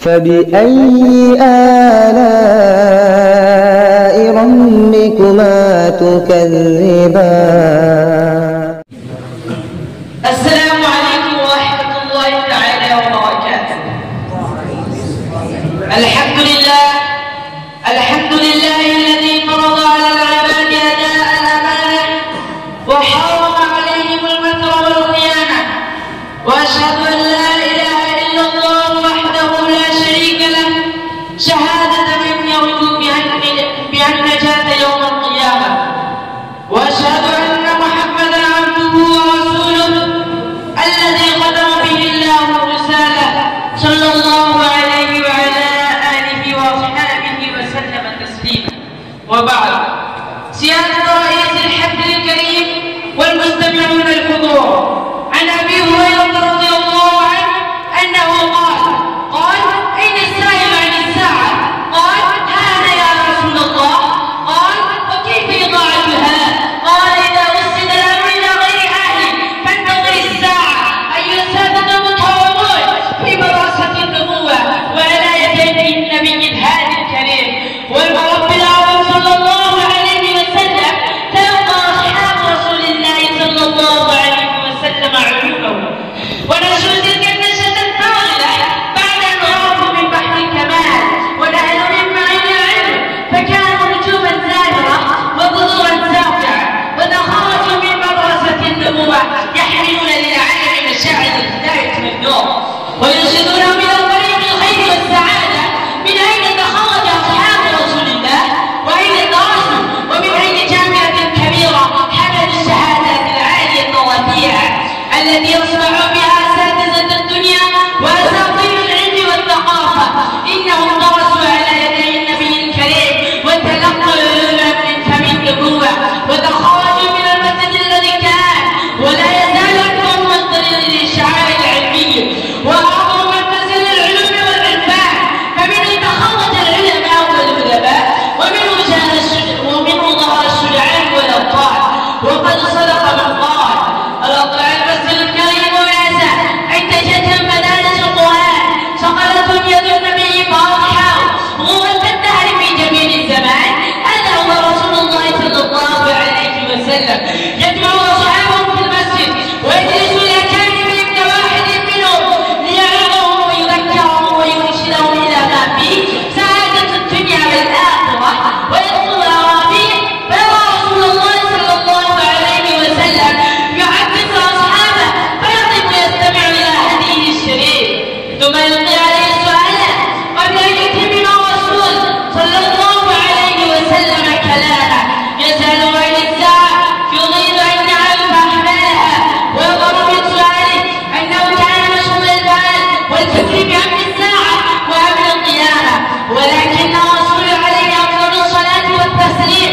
فبأي آلاء ربكما تكذبان؟ السلام عليكم ورحمة الله تعالى وبركاته. الحمد لله الذي فرض على العباد أداء الأمانة وحرم عليهم المكر والخيانة، وأشهد أن لا إله إلا الله وحده لا شريك له شهادة من يرجو بها النجاة يوم القيامة، وأشهد أن محمدا عبده ورسوله الذي ختم به الله الرسالة صلى الله عليه وعلى آله وصحبه وسلم تسليما. وبعد، سيادة رئيس الحفل الكريم والمستمعون الحضور، عن أبي هريرة رضي الله عنه أنه قال أين السائل عن الساعة؟ قال هذا يا رسول الله. قال وكيف إضاعتها؟ قال إذا وسد الأمر إلى غير أهله فانتظر الساعة أيها السادة المكرمون في براسة النبوة وعلى يدي النبي الهادي الكريم والمرب الأعظم صلى الله عليه وسلم تلقى أصحاب رسول الله صلى الله عليه وسلم عيوبهم ونشروا تلك النشأة الطاغلة بعد أن غرقوا من بحر الكمال ونهلوا من معين العلم، فكانوا نجوما زاهرة وبذورا ساطعة، وإذا خرجوا من مدرسة النبوة يحملون للعالم مشاعر الهداية والنور ويرشدونهم إلى طريق الخير والسعادة. من أين تخرج أصحاب رسول الله؟ وأين درسوا؟ ومن أي جامعة كبيرة حملوا الشهادات العالية الرفيعة التي يصنع بها أساتذة الدنيا وأساطير العلم والثقافة؟ إنهم درسوا على يدي النبي الكريم وتلقوا العلوم من فم النبوة وتخرجوا من المسجد الذي كان ولا يزال أكبر مصدر للإشعاع العلمي وأعظم مركز للعلوم والعرفان، فمنه تخرج العلماء والأدباء ومنه ظهر الشجعان والأبطال. وقد صدق من قال الأطلع المسجد الكريم وناسا انتجتهم مدارس القرآن صقلتهم يد النبي فأضحاه غوة الدهر في جميل الزمان. هذا هو رسول الله صلى الله عليه وسلم يجمع أصحابه في المسجد ويجلس إلى كانهم كواحد منهم ليعظهم ويذكرهم ويرشدهم إلى ما فيه سعادة الدنيا والآخرة ويدخل أرابيه، فيرى رسول الله صلى الله عليه وسلم يحدث أصحابه فيقف ويستمع إلى هديه الشريف ثم يلقي عليه سؤالا قبل أن يتم الرسول صلى الله عليه وسلم كلامه يسأل عن الساعة يريد أن يعرف أحوالها، ويظهر من سؤاله أنه كان مشغول البال والفكر بأمر الساعة وأمر القيامة، ولكن الرسول عليه أفضل الصلاة والتسليم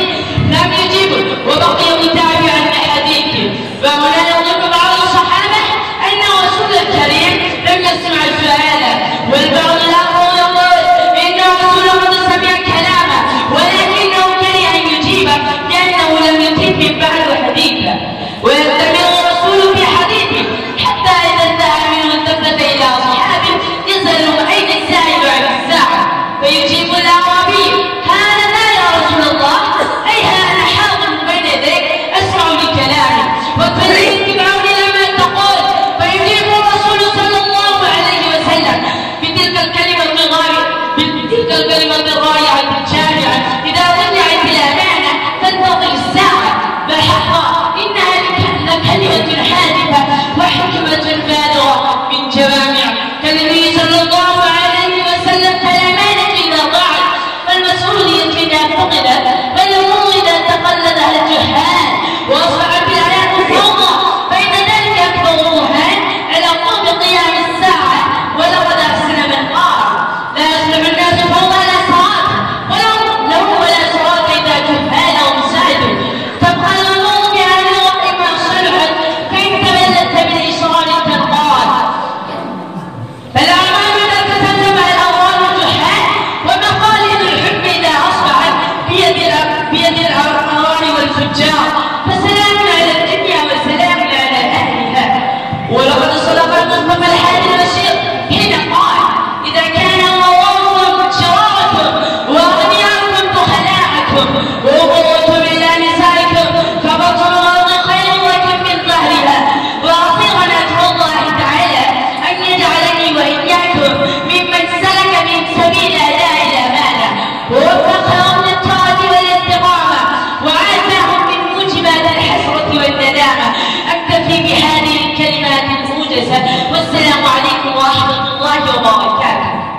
لم يجبه وبقي متابعا لحديثه. فهنا يظن بعض الصحابة أن الرسول الكريم لم يسمع سؤاله، والبعض الآخر يقول إن الرسول قد سمع كلامه ولكنه كره أن يجيبه لأنه لم يتم بعد حديثه، ويستمر الرسول في حديثه حتى إذا انتهى منه التفت إلى أصحابه يسألهم أين السائل عن الساعة؟ فيجيب الأعرابي هذا يا رسول الله، أي أنا حاضر بين يديك أسمع لكلامك وتريد تبعون إلى ما تقول. فيجيب الرسول صلى الله عليه وسلم بتلك الكلمة الرايعة